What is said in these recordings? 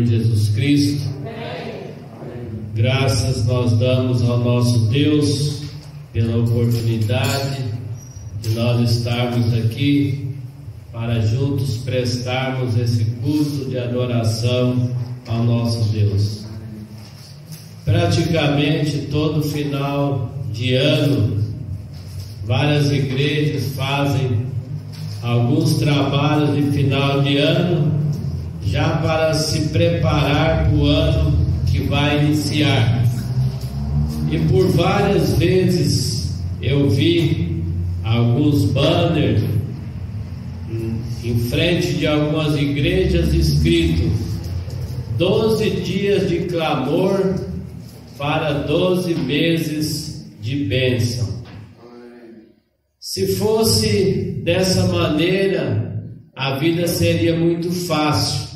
Jesus Cristo. Graças nós damos ao nosso Deus pela oportunidade de nós estarmos aqui para juntos prestarmos esse culto de adoração ao nosso Deus. Praticamente todo final de ano, várias igrejas fazem alguns trabalhos de final de ano, já para se preparar para o ano que vai iniciar. E por várias vezes eu vi alguns banners em frente de algumas igrejas escrito 12 dias de clamor para 12 meses de bênção. Se fosse dessa maneira, a vida seria muito fácil.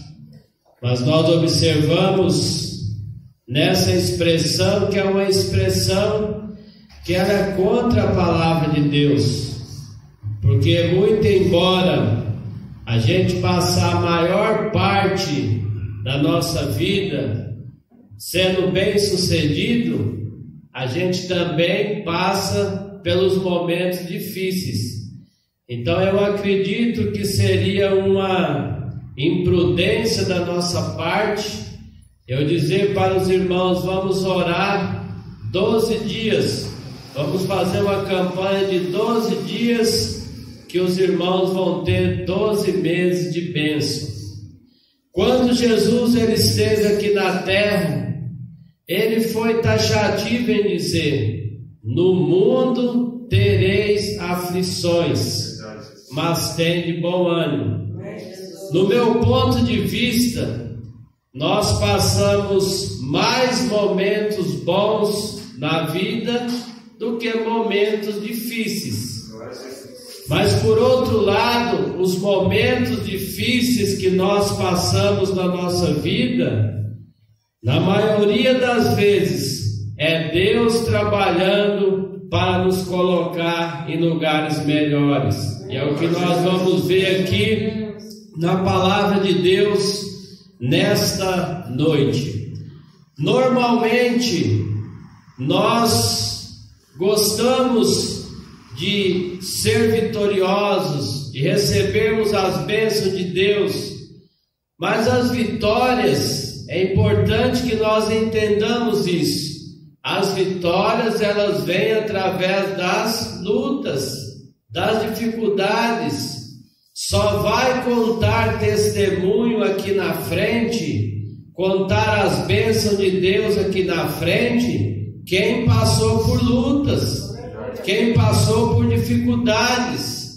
Mas nós observamos nessa expressão que é uma expressão que ela é contra a palavra de Deus. Porque muito embora a gente passar a maior parte da nossa vida sendo bem sucedido, a gente também passa pelos momentos difíceis. Então eu acredito que seria uma imprudência da nossa parte eu dizer para os irmãos: vamos orar 12 dias, vamos fazer uma campanha de 12 dias que os irmãos vão ter 12 meses de bênção. Quando Jesus ele esteve aqui na terra, ele foi taxativo em dizer: no mundo tereis aflições, mas tende bom ânimo. No meu ponto de vista, nós passamos mais momentos bons na vida do que momentos difíceis. Mas por outro lado, os momentos difíceis que nós passamos na nossa vida, na maioria das vezes, é Deus trabalhando para nos colocar em lugares melhores. E é o que nós vamos ver aqui na palavra de Deus nesta noite. Normalmente nós gostamos de ser vitoriosos, de recebermos as bênçãos de Deus, mas as vitórias, é importante que nós entendamos isso. As vitórias elas vêm através das lutas, das dificuldades. Só vai contar testemunho aqui na frente, contar as bênçãos de Deus aqui na frente, quem passou por lutas, quem passou por dificuldades.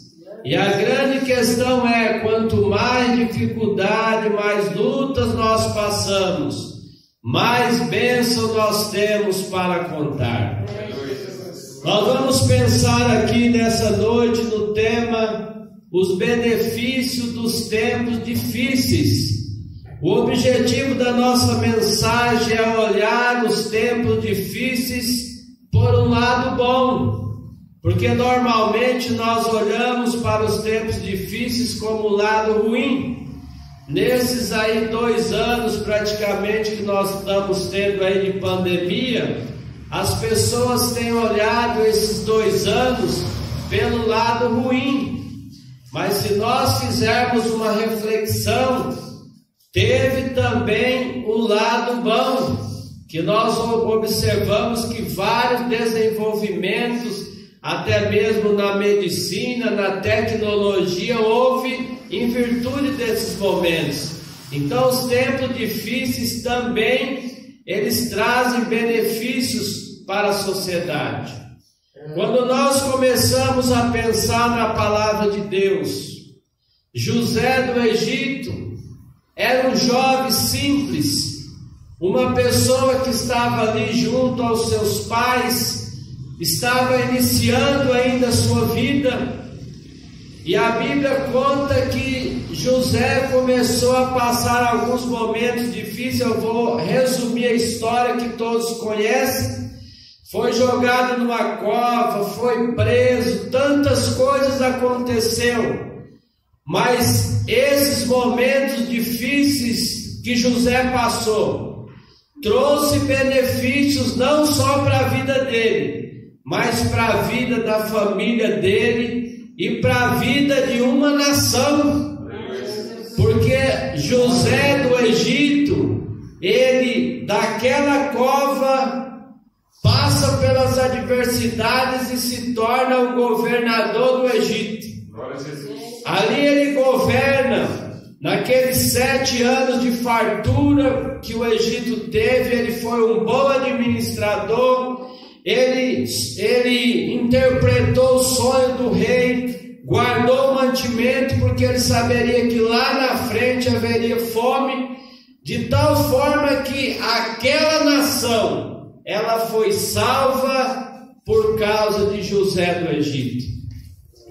E a grande questão é: quanto mais dificuldade, mais lutas nós passamos, mais bênção nós temos para contar. Nós vamos pensar aqui nessa noite no tema os benefícios dos tempos difíceis. O objetivo da nossa mensagem é olhar os tempos difíceis por um lado bom, porque normalmente nós olhamos para os tempos difíceis como o lado ruim. Nesses aí 2 anos praticamente que nós estamos tendo aí de pandemia, as pessoas têm olhado esses 2 anos pelo lado ruim. Mas se nós fizermos uma reflexão, teve também um lado bom, que nós observamos que vários desenvolvimentos, até mesmo na medicina, na tecnologia, houve em virtude desses momentos. Então os tempos difíceis também, eles trazem benefícios para a sociedade. Quando nós começamos a pensar na palavra de Deus, José do Egito era um jovem simples, uma pessoa que estava ali junto aos seus pais, estava iniciando ainda a sua vida, e a Bíblia conta que José começou a passar alguns momentos difíceis. Eu vou resumir a história que todos conhecem. Foi jogado numa cova, foi preso, tantas coisas aconteceram. Mas esses momentos difíceis que José passou trouxe benefícios não só para a vida dele, mas para a vida da família dele e para a vida de uma nação. Porque José do Egito, ele daquela cova passa pelas adversidades e se torna o governador do Egito. Ali ele governa. Naqueles 7 anos de fartura que o Egito teve, ele foi um bom administrador. Ele interpretou o sonho do rei, guardou o mantimento, porque ele saberia que lá na frente haveria fome, de tal forma que aquela nação, ela foi salva por causa de José do Egito.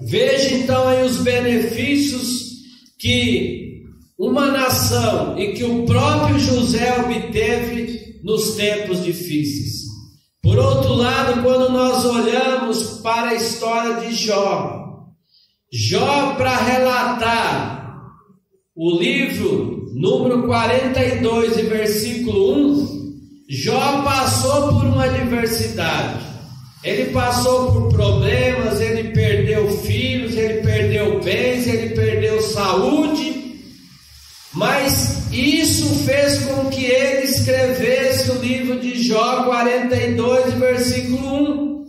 Veja então aí os benefícios que uma nação e que o próprio José obteve nos tempos difíceis. Por outro lado, quando nós olhamos para a história de Jó, para relatar o livro número 42 e versículo 1, Jó passou por uma adversidade. Ele passou por problemas, ele perdeu filhos, ele perdeu bens, ele perdeu saúde. Mas isso fez com que ele escrevesse o livro de Jó 42, versículo 1.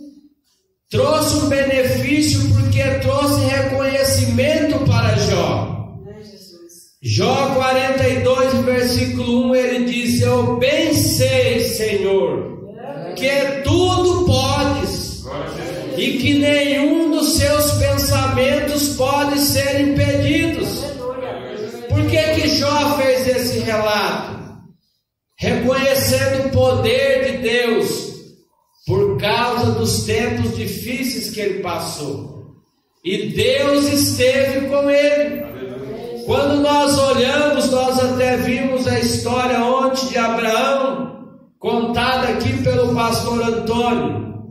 Trouxe um benefício porque trouxe reconhecimento para Jó. Jó 42, versículo 1, ele diz: eu bem sei, Senhor, que tudo podes e que nenhum dos seus pensamentos pode ser impedidos. Por que Jó fez esse relato? Reconhecendo o poder de Deus por causa dos tempos difíceis que ele passou. E Deus esteve com ele. Quando nós olhamos, nós até vimos a história ontem de Abraão, contada aqui pelo pastor Antônio.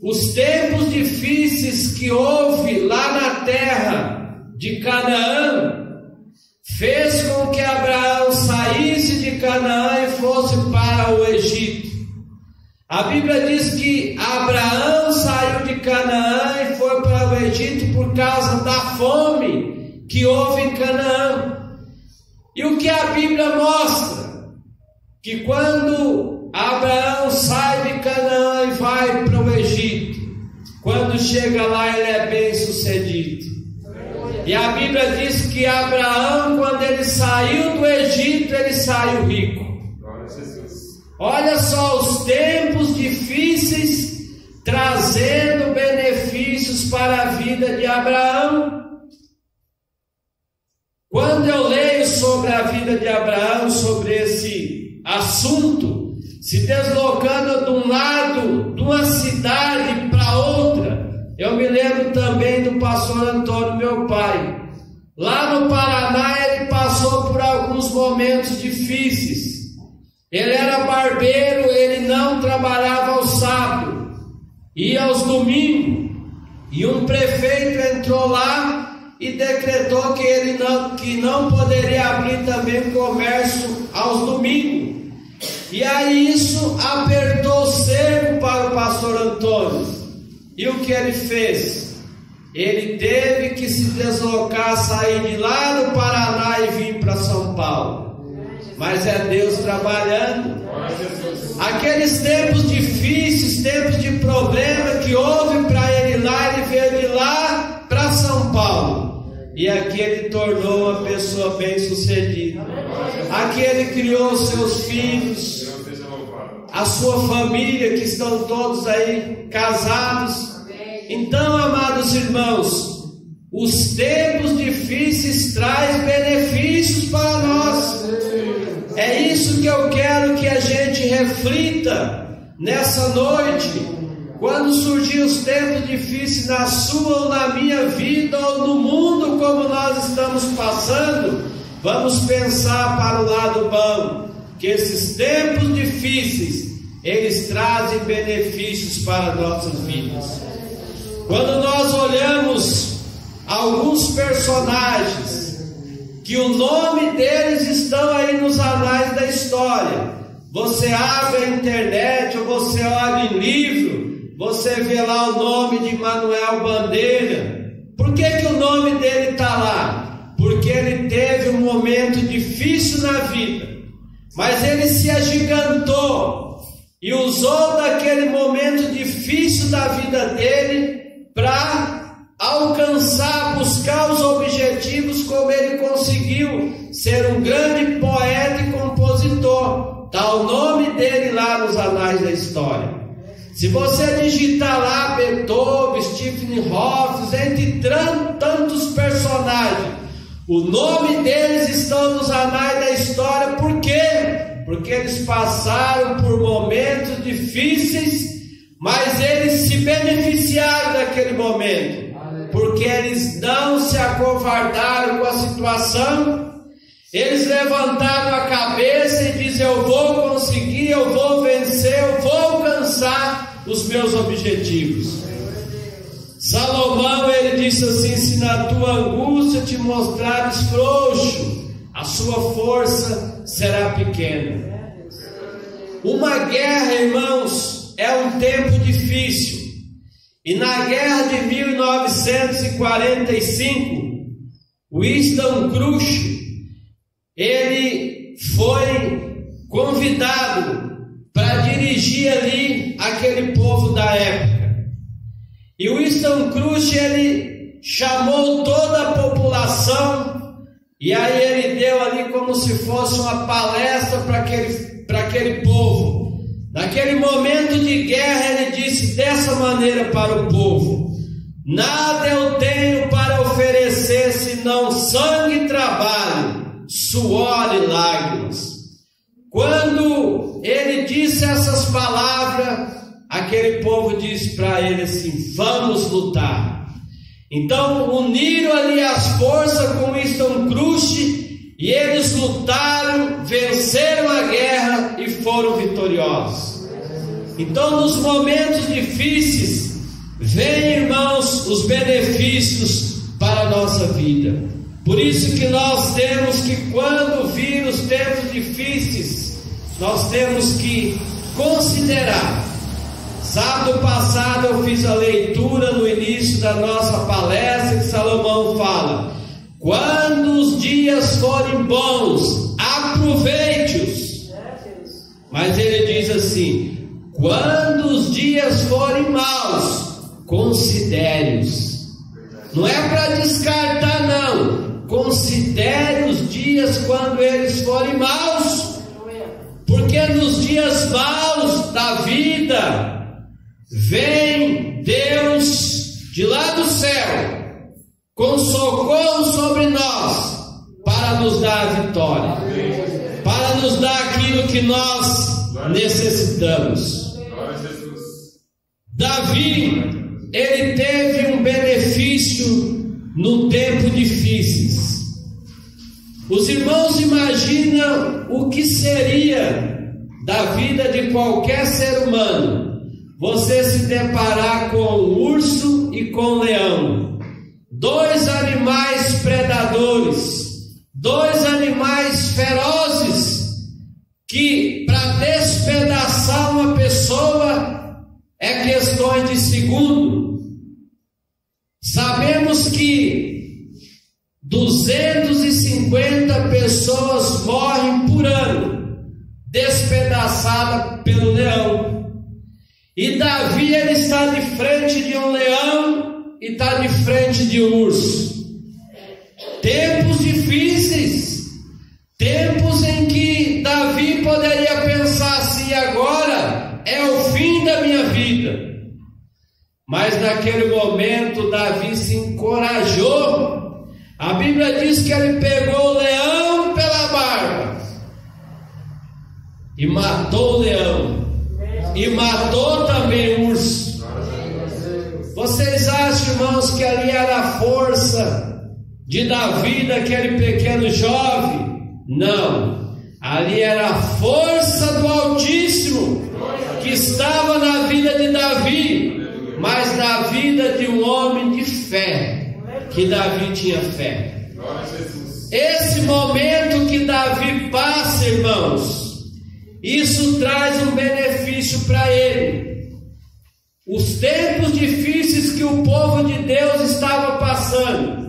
Os tempos difíceis que houve lá na terra de Canaã fez com que Abraão saísse de Canaã e fosse para o Egito. A Bíblia diz que Abraão saiu de Canaã e foi para o Egito por causa da fome que houve em Canaã. E o que a Bíblia mostra? Que quando Abraão sai de Canaã e vai para o Egito, quando chega lá ele é bem sucedido. E a Bíblia diz que Abraão, quando ele saiu do Egito, ele saiu rico. Olha só os tempos difíceis trazendo benefícios para a vida de Abraão. Quando eu leio sobre a vida de Abraão, sobre esse assunto, se deslocando de um lado, de uma cidade para outra, eu me lembro também do pastor Antônio, meu pai. Lá no Paraná ele passou por alguns momentos difíceis. Ele era barbeiro, ele não trabalhava ao sábado, ia aos domingos. E um prefeito entrou lá e decretou que ele não poderia abrir também comércio aos domingos. E aí isso apertou o cerco para o pastor Antônio. E o que ele fez? Ele teve que se deslocar, sair de lá do Paraná e vir para São Paulo. Mas é Deus trabalhando. Aqueles tempos difíceis, tempos de problema que houve para ele lá, ele veio de lá para São Paulo. E aqui ele tornou uma pessoa bem sucedida. Aqui ele criou os seus filhos, a sua família, que estão todos aí casados. Então, amados irmãos, os tempos difíceis trazem benefícios para nós. É isso que eu quero que a gente reflita nessa noite. Quando surgir os tempos difíceis na sua ou na minha vida ou no mundo como nós estamos passando, vamos pensar para o lado bom, que esses tempos difíceis, eles trazem benefícios para nossas vidas. Quando nós olhamos alguns personagens que o nome deles estão aí nos anais da história. Você abre a internet ou você olha em livro, você vê lá o nome de Manuel Bandeira. Por que o nome dele está lá? Porque ele teve um momento difícil na vida, mas ele se agigantou e usou daquele momento difícil da vida dele para alcançar, buscar os objetivos, como ele conseguiu ser um grande poeta e compositor. Está o nome dele lá nos anais da história. Se você digitar lá Beethoven, Stephen Hawking, entre tantos personagens, o nome deles estão nos anais da história. Por quê? Porque eles passaram por momentos difíceis, mas eles se beneficiaram daquele momento, porque eles não se acovardaram com a situação. Eles levantaram a cabeça e diziam: eu vou conseguir, eu vou vencer, eu vou alcançar os meus objetivos. Salomão, ele disse assim: se na tua angústia te mostrares frouxo, a sua força será pequena. Uma guerra, irmãos, é um tempo difícil. E na guerra de 1945, Winston Churchill, ele foi convidado para dirigir ali aquele povo da época. E Winston Churchill, ele chamou toda a população, e aí ele deu ali como se fosse uma palestra para aquele povo. Naquele momento de guerra, ele disse dessa maneira para o povo: nada eu tenho para oferecer senão sangue e trabalho, suor e lágrimas. Quando ele disse essas palavras, aquele povo disse para ele assim: vamos lutar. Então uniram ali as forças com Winston Churchill e eles lutaram, venceram a guerra e foram vitoriosos. Então nos momentos difíceis vem, irmãos, os benefícios para a nossa vida. Por isso que nós temos que, quando vir os tempos difíceis, nós temos que considerar. Sábado passado eu fiz a leitura no início da nossa palestra que Salomão fala: quando os dias forem bons, aproveite-os. Mas ele diz assim: quando os dias forem maus, considere-os. Não é para descartar, não. Considere os dias quando eles forem maus, porque nos dias maus da vida vem Deus de lá do céu com socorro sobre nós para nos dar a vitória, para nos dar aquilo que nós necessitamos. Davi, ele teve um benefício no tempo difíceis. Os irmãos imaginam o que seria da vida de qualquer ser humano você se deparar com um urso e com um leão, dois animais predadores, dois animais ferozes, que para despedaçar uma pessoa é questões de segundo. Sabemos que 250 pessoas morrem por ano despedaçadas pelo leão. E Davi, ele está de frente de um leão e está de frente de um urso. Tempos difíceis, tempos em que Davi poderia pensar assim: agora é o fim da minha vida. Mas naquele momento Davi se encorajou. A Bíblia diz que ele pegou o leão pela barba e matou o leão, e matou também o urso. Vocês acham, irmãos, que ali era a força de Davi, daquele pequeno jovem? Não, ali era a força do Altíssimo que estava na vida de Davi, mas na vida de um homem de fé, que Davi tinha fé. esse momento que Davi passa, irmãos, isso traz um benefício para ele. Os tempos difíceis que o povo de Deus estava passando,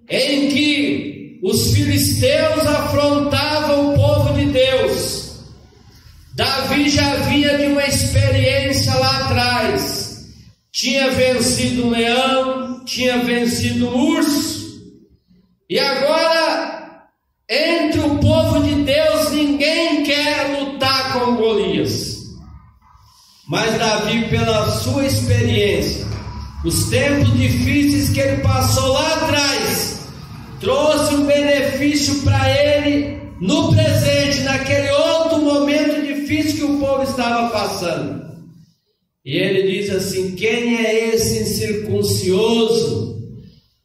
em que os filisteus afrontavam o povo de Deus, Davi já vinha de uma experiência lá atrás. Tinha vencido um leão, tinha vencido um urso, e agora, entre o povo de Deus, ninguém quer lutar com Golias. Mas Davi, pela sua experiência, os tempos difíceis que ele passou lá atrás, trouxe um benefício para ele no presente, naquele outro momento difícil que o povo estava passando. E ele diz assim: quem é esse incircuncioso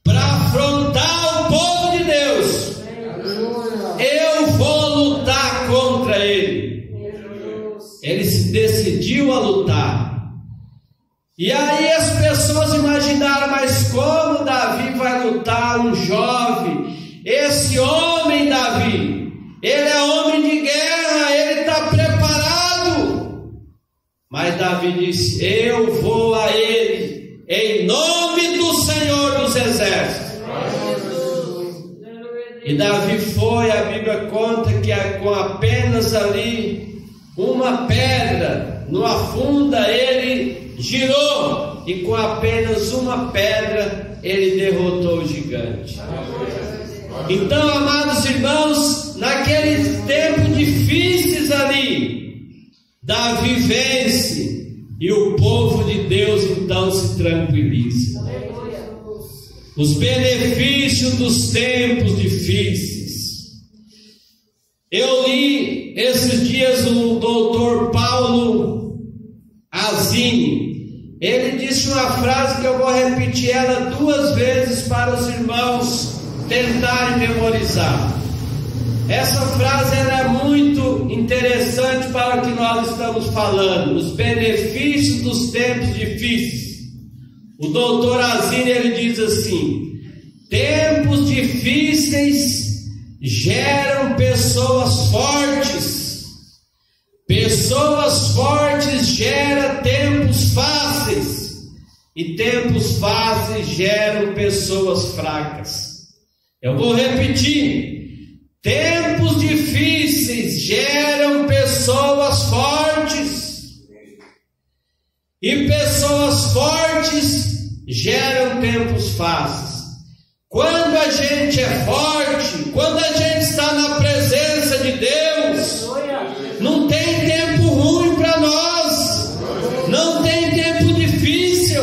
para afrontar o povo de Deus? Eu vou lutar contra ele. Ele se decidiu a lutar. E aí as pessoas imaginaram: mas como Davi vai lutar? Um jovem, esse homem Davi, ele é homem de guerra, ele está preparado. Mas Davi disse: eu vou a ele, em nome do Senhor dos Exércitos. E Davi foi, a Bíblia conta que com apenas ali uma pedra numa funda ele girou, e com apenas uma pedra ele derrotou o gigante. Então, amados irmãos, naqueles tempos difíceis ali, Davi vence, e o povo de Deus então se tranquiliza. Os benefícios dos tempos difíceis. Eu li esses dias o doutor Paulo Azini. Ele disse uma frase que eu vou repetir ela 2 vezes para os irmãos tentarem memorizar. Essa frase ela é muito interessante para o que nós estamos falando, os benefícios dos tempos difíceis. O doutor Azini, ele diz assim: tempos difíceis geram pessoas fortes, pessoas fortes geram tempos fáceis, e tempos fáceis geram pessoas fracas. Eu vou repetir: tempos difíceis geram pessoas fortes, e pessoas fortes geram tempos fáceis. Quando a gente é forte, quando a gente está na presença de Deus, não tem tempo ruim para nós, não tem tempo difícil,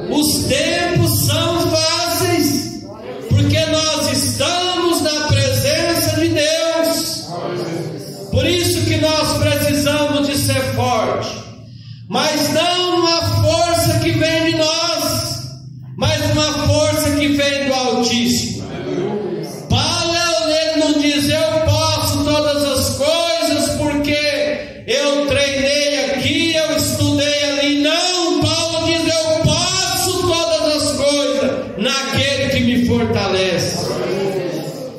os tempos são fáceis, porque nós estamos na presença de Deus. Por isso que nós precisamos de ser forte, mas não uma força que vem de nós, mas uma força que vem do Altíssimo. Paulo, ele não diz: eu posso todas as coisas porque eu treinei aqui, eu estudei ali. Não, Paulo diz: eu posso todas as coisas naquele que me fortalece.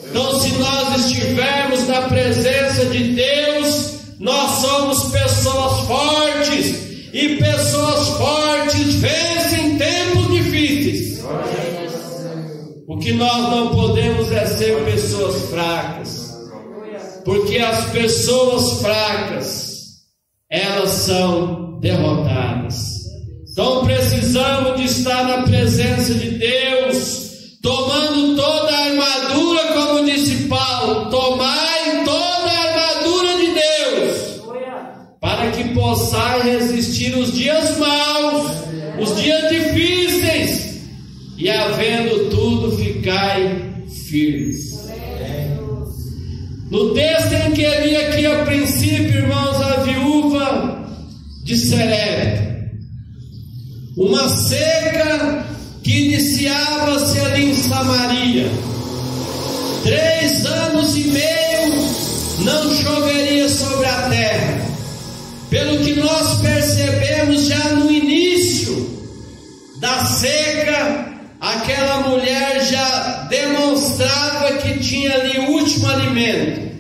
Então, se nós estivermos na presença de Deus, nós somos pessoas fortes, e pessoas fortes vencem tempos difíceis. O que nós não podemos é ser pessoas fracas, porque as pessoas fracas, elas são derrotadas. Então precisamos de estar na presença de Deus, tomando toda a armadura, como disse Paulo: tomai toda a armadura de Deus, para que possais resistir os dias maus, os dias difíceis, e havendo tudo, ficai firmes. No texto em que eu li aqui a princípio, irmãos, a viúva de Serepta, uma seca que iniciava-se ali em Samaria, 3 anos e meio não choveria sobre a terra. Pelo que nós percebemos já no início da seca, a aquela mulher já demonstrava que tinha ali o último alimento.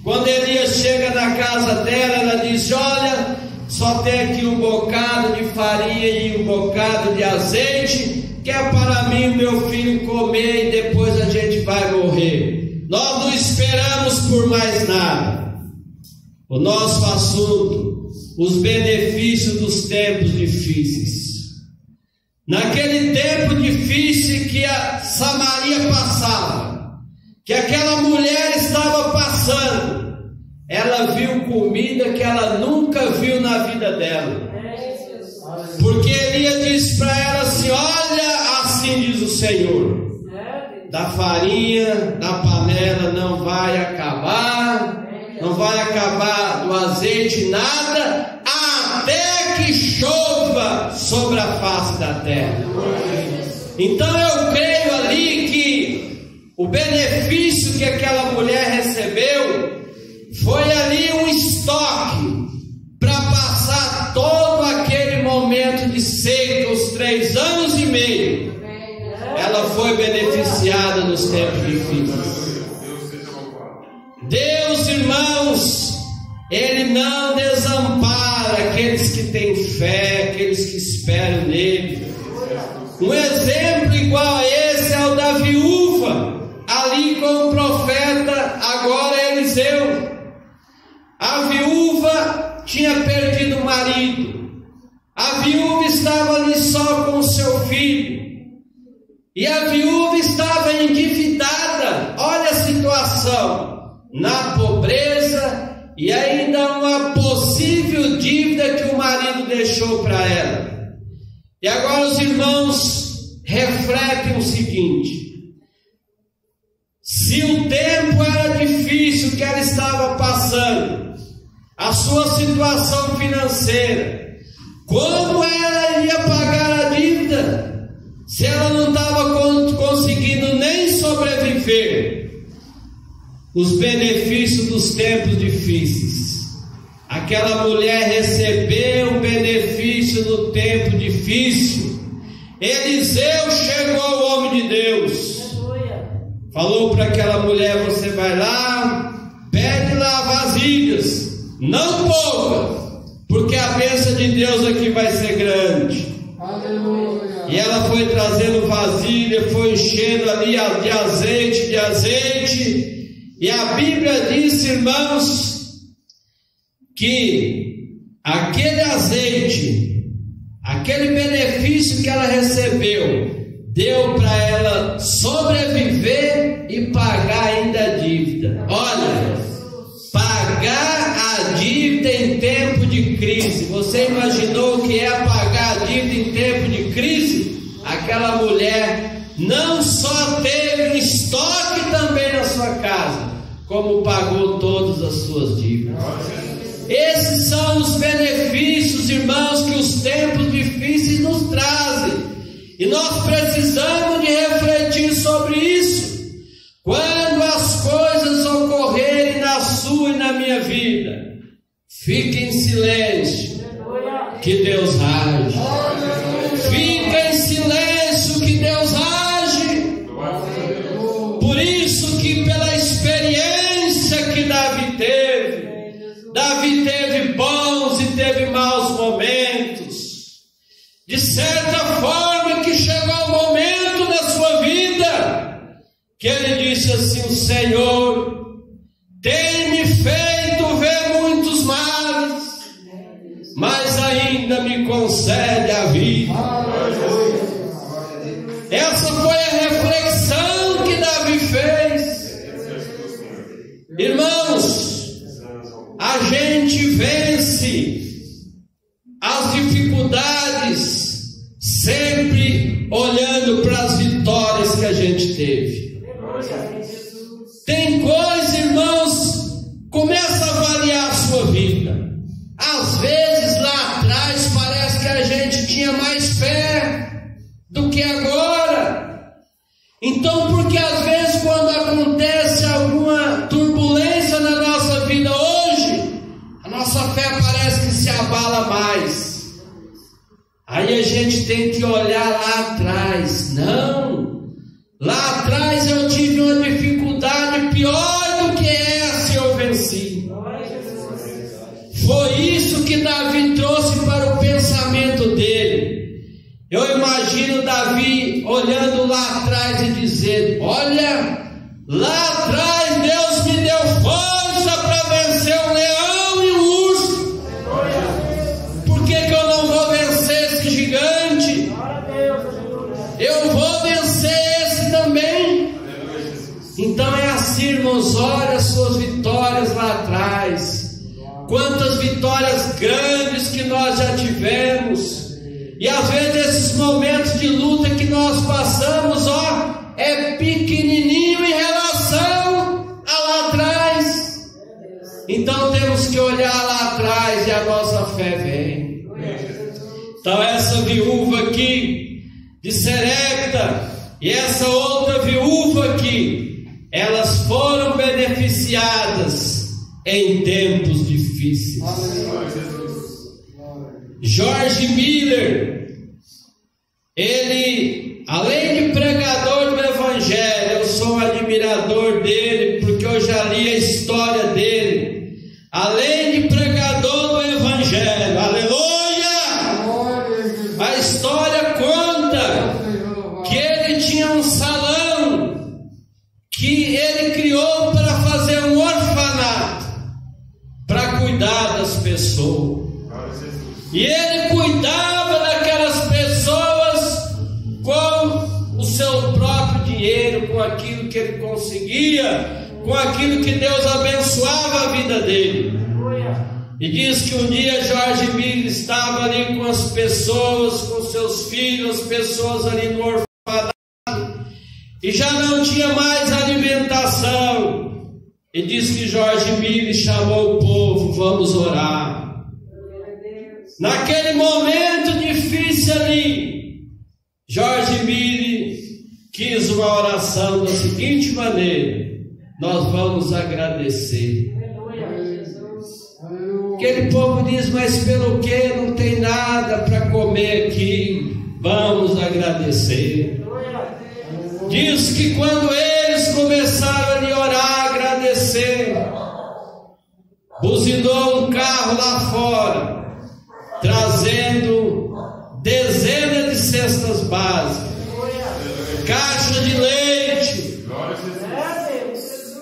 Quando Elias chega na casa dela, ela diz: olha, só tem aqui um bocado de farinha e um bocado de azeite, que é para mim e meu filho comer, e depois a gente vai morrer. Nós não esperamos por mais nada. O nosso assunto: os benefícios dos tempos difíceis. Naquele tempo difícil que a Samaria passava, que aquela mulher estava passando, ela viu comida que ela nunca viu na vida dela. Porque Elias disse para ela assim: olha, assim diz o Senhor, da farinha, da panela não vai acabar, não vai acabar do azeite nada, até que chova sobre a face da terra. Então eu creio ali que o benefício que aquela mulher recebeu foi ali um estoque para passar todo aquele momento de seca, os 3 anos e meio. Ela foi beneficiada nos tempos difíceis. Deus, irmãos, Ele não desampara aqueles que têm fé, aqueles que esperam nele. Um exemplo igual a esse é o da viúva, ali com o profeta, agora Eliseu. A viúva tinha perdido o marido, a viúva estava ali só com o seu filho, e a viúva estava endividada. Olha a situação, na pobreza, e ainda uma possível dívida que o marido deixou para ela. E agora os irmãos refletem o seguinte: se o tempo era difícil que ela estava passando, a sua situação financeira, como ela iria pagar a dívida, se ela não estava conseguindo nem sobreviver? Os benefícios dos tempos difíceis. Aquela mulher recebeu um benefício no tempo difícil. Eliseu chegou ao homem de Deus, falou para aquela mulher: você vai lá, pede lá vasilhas, não poucas, porque a bênção de Deus aqui vai ser grande. Aleluia. E ela foi trazendo vasilha, foi enchendo ali de azeite, e a Bíblia diz, irmãos, que aquele azeite, aquele benefício que ela recebeu, deu para ela sobreviver e pagar ainda a dívida. Olha, pagar a dívida em tempo de crise. Você imaginou o que é pagar a dívida em tempo de crise? Aquela mulher não só teve um estoque também na sua casa, como pagou todas as suas dívidas. Esses são os benefícios, irmãos, que os tempos difíceis nos trazem. E nós precisamos de refletir sobre isso. Quando as coisas ocorrerem na sua e na minha vida, fique em silêncio, que Deus age. Fica em silêncio, que Deus age. Por isso que pela experiência que Davi teve bons e teve maus momentos. De certa forma que chegou o momento da sua vida que ele disse assim: o Senhor tem-me feito ver muitos males, mas ainda me concede a vida. Essa foi a reflexão que Davi fez. Irmãos, a gente vence as dificuldades sempre olhando para as vitórias que a gente teve. Tem coisa, irmãos, começa a avaliar a sua vida. Às vezes lá atrás parece que a gente tinha mais fé do que agora. Então, porque às vezes quando acontece alguma turbulência na nossa vida hoje, a nossa fé venci. Foi isso que Davi trouxe para o pensamento dele. Eu imagino Davi olhando lá atrás e dizendo: olha, lá atrás Deus me deu força para vencer um leão e um urso. Por que eu não vou vencer esse gigante? Eu vou vencer esse também. Então é assim, irmãos, olha as suas vitórias lá atrás. Quantas vitórias grandes que nós já tivemos. E às vezes esses momentos de luta que nós passamos, ó, é pequenininho em relação a lá atrás. Então temos que olhar lá atrás e a nossa fé vem. Então essa viúva aqui de Serepta e essa outra viúva aqui, elas foram beneficiadas em tempos difíceis. George Miller, ele, além de pregador do Evangelho, eu sou um admirador dele, porque eu já li a história dele. Além de pregador do Evangelho, aleluia! A história conta que ele tinha um salão que ele criou para fazer um orfanato, para cuidar das pessoas. E ele cuidava daquelas pessoas com o seu próprio dinheiro, com aquilo que ele conseguia, com aquilo que Deus abençoava a vida dele. E diz que um dia George Miller estava ali com as pessoas, com seus filhos, as pessoas ali no orfanato, e já não tinha mais alimentação. E diz que George Miller chamou o povo: vamos orar. Naquele momento difícil ali, George Miller quis uma oração da seguinte maneira: nós vamos agradecer. Aquele povo diz: mas pelo que? Não tem nada para comer aqui. Vamos agradecer. Diz que quando eles começaram a orar, agradecer, buzinou um carro lá fora, trazendo dezenas de cestas básicas, caixa de leite,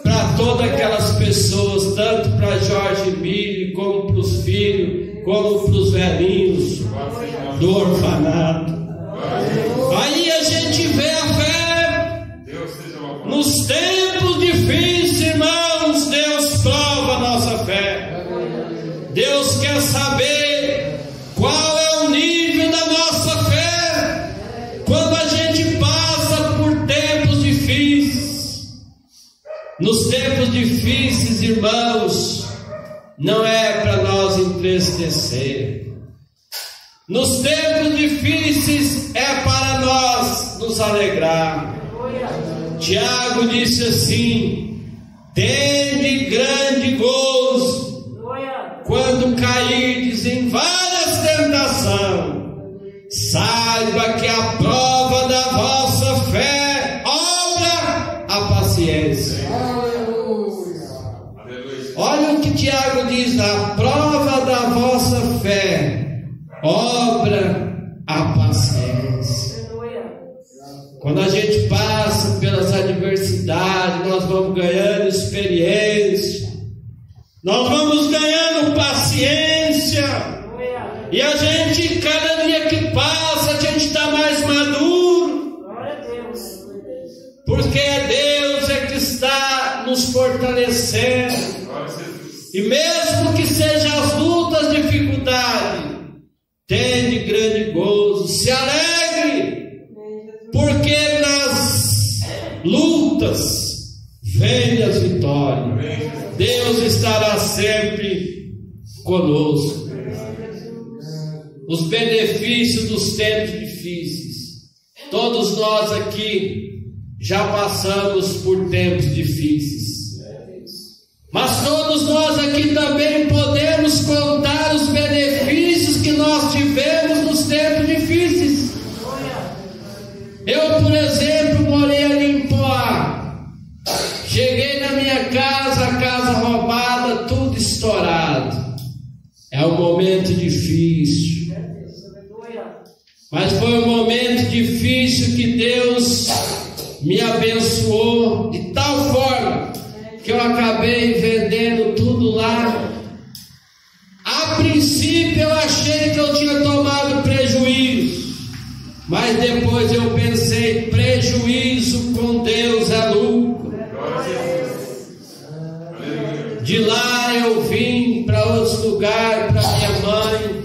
para todas aquelas pessoas, tanto para George Miller, como para os filhos, como para os velhinhos do orfanato. Aí a gente vê a fé. Nos tempos difíceis, irmãos, Deus prova a nossa fé. Deus quer saber qual é o nível da nossa fé quando a gente passa por tempos difíceis. Nos tempos difíceis, irmãos, não é para nós entristecer. Nos tempos difíceis é para nós nos alegrar. Tiago disse assim: tende grande gozo quando cairdes em várias tentações, saiba que a prova da vossa fé obra a paciência. Olha o que Tiago diz: a prova da vossa fé obra a paciência. Quando a gente passa pelas adversidades, nós vamos ganhando experiência, nós vamos ganhando paciência, e a gente, cada dia que passa, a gente está mais maduro, porque Deus é que está nos fortalecendo. E mesmo que sejam as lutas, dificuldades, tende grande gozo, se alegre, porque nas lutas vem as vitórias. Deus estará sempre conosco. Os benefícios dos tempos difíceis. Todos nós aqui já passamos por tempos difíceis. Mas todos nós aqui também podemos contar os benefícios que nós tivemos nos tempos difíceis. Eu, por exemplo, morei ali em Poá. Cheguei na minha casa, a casa roubada, É um momento difícil. Mas foi um momento difícil que Deus me abençoou de tal forma que eu acabei vendendo tudo lá. A princípio eu achei que eu tinha tomado prejuízo, mas depois eu pensei, prejuízo com Deus é lucro. De lá eu vim para outros lugares, para minha mãe,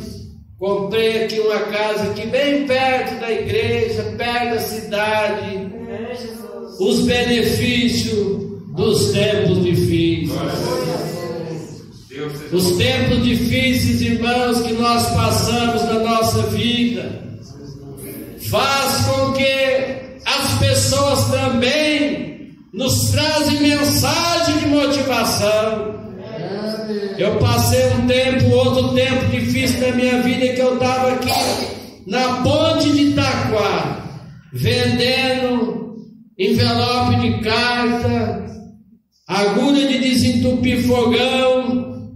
comprei aqui uma casa aqui bem perto da igreja, perto da cidade, os benefícios dos tempos difíceis. Os tempos difíceis, irmãos, que nós passamos na nossa vida, faz com que as pessoas também nos trazem mensagem de motivação. Eu passei outro tempo difícil na minha vida, que eu estava aqui na ponte de Itaquá, vendendo envelope de carta, agulha de desentupir fogão,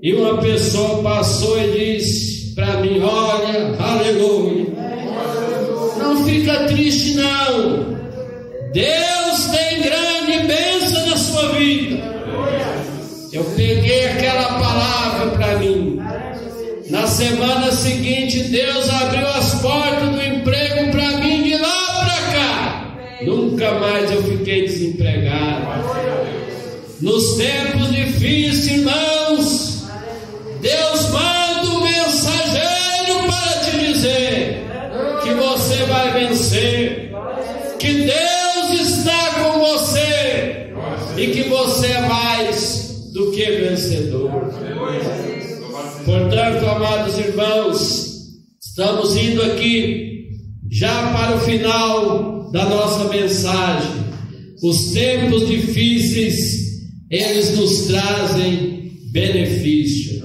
e uma pessoa passou e disse para mim: olha, aleluia, não fica triste não, Deus tem grande bênção na sua vida. Eu peguei aquela palavra para mim. Na semana seguinte, Deus abriu as portas do emprego para mim de lá para cá. Nunca mais eu fiquei desempregado. Nos tempos difíceis, irmãos, Deus manda um mensageiro para te dizer que você vai vencer, que Deus está com você e que você é mais do que vencedor. Portanto, amados irmãos, estamos indo aqui já para o final da nossa mensagem. Os tempos difíceis, eles nos trazem benefício.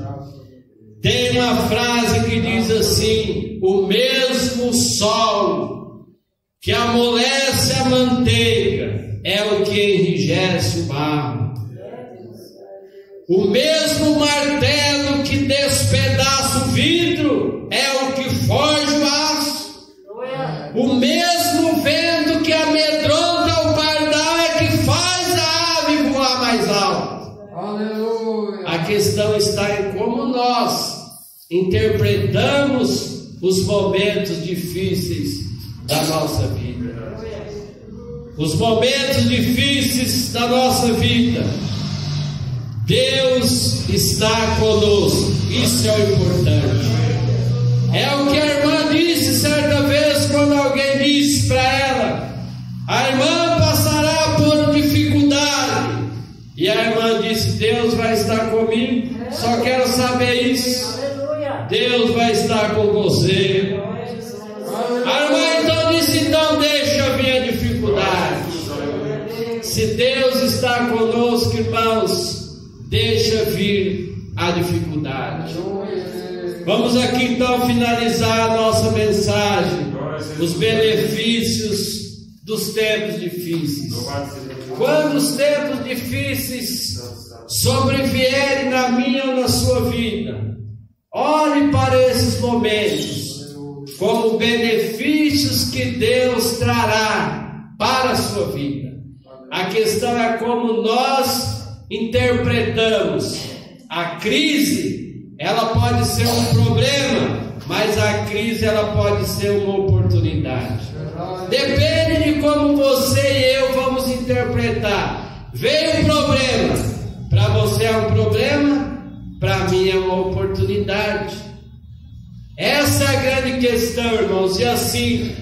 Tem uma frase que diz assim: o mesmo sol que amolece a manteiga é o que enrijece o barro. O mesmo martelo que despedaça o vidro é o que forja o aço. O mesmo vento que amedronta o pardal é que faz a ave voar mais alto. A questão está em como nós interpretamos os momentos difíceis da nossa vida. Os momentos difíceis da nossa vida, Deus está conosco. Isso é o importante. É o que a irmã disse certa vez, quando alguém disse para ela: a irmã passará por dificuldade. E a irmã disse: Deus vai estar comigo. Só quero saber isso. Deus vai estar com você. A irmã então disse: então deixa vir a dificuldade. Se Deus está conosco, irmãos, deixa vir a dificuldade. Vamos aqui então finalizar a nossa mensagem. Os benefícios dos tempos difíceis. Quando os tempos difíceis sobrevierem na minha ou na sua vida, olhe para esses momentos como benefícios que Deus trará para a sua vida. A questão é como nós interpretamos. A crise, ela pode ser um problema, mas a crise, ela pode ser uma oportunidade. Depende de como você e eu vamos interpretar. Veio um problema, para você é um problema, para mim é uma oportunidade. Essa é a grande questão, irmãos, e assim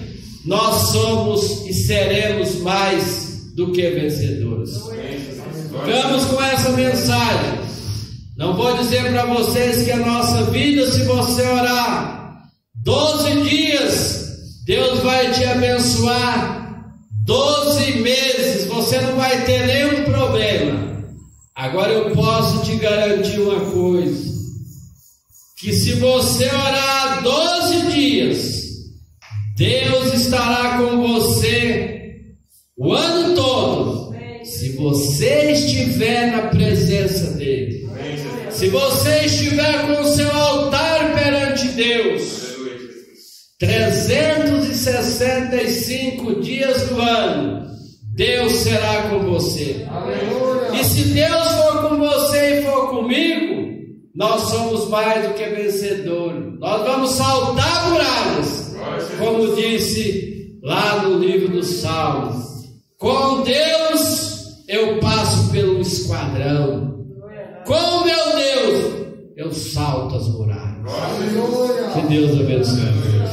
nós somos e seremos mais do que vencedores. Ficamos com essa mensagem. Não vou dizer para vocês que a nossa vida, se você orar 12 dias, Deus vai te abençoar 12 meses, você não vai ter nenhum problema. Agora eu posso te garantir uma coisa, que se você orar 12 dias, Deus estará com você o ano todo, se você estiver na presença dele. Se Se você estiver com o seu altar perante Deus, 365 dias do ano, Deus será com você. Aleluia. E se Deus for com você e for comigo, nós somos mais do que vencedores. Nós vamos saltar muralhas, como disse lá no livro dos Salmos. Com Deus eu passo pelo esquadrão. Com meu Deus eu salto as muralhas. Que Deus abençoe.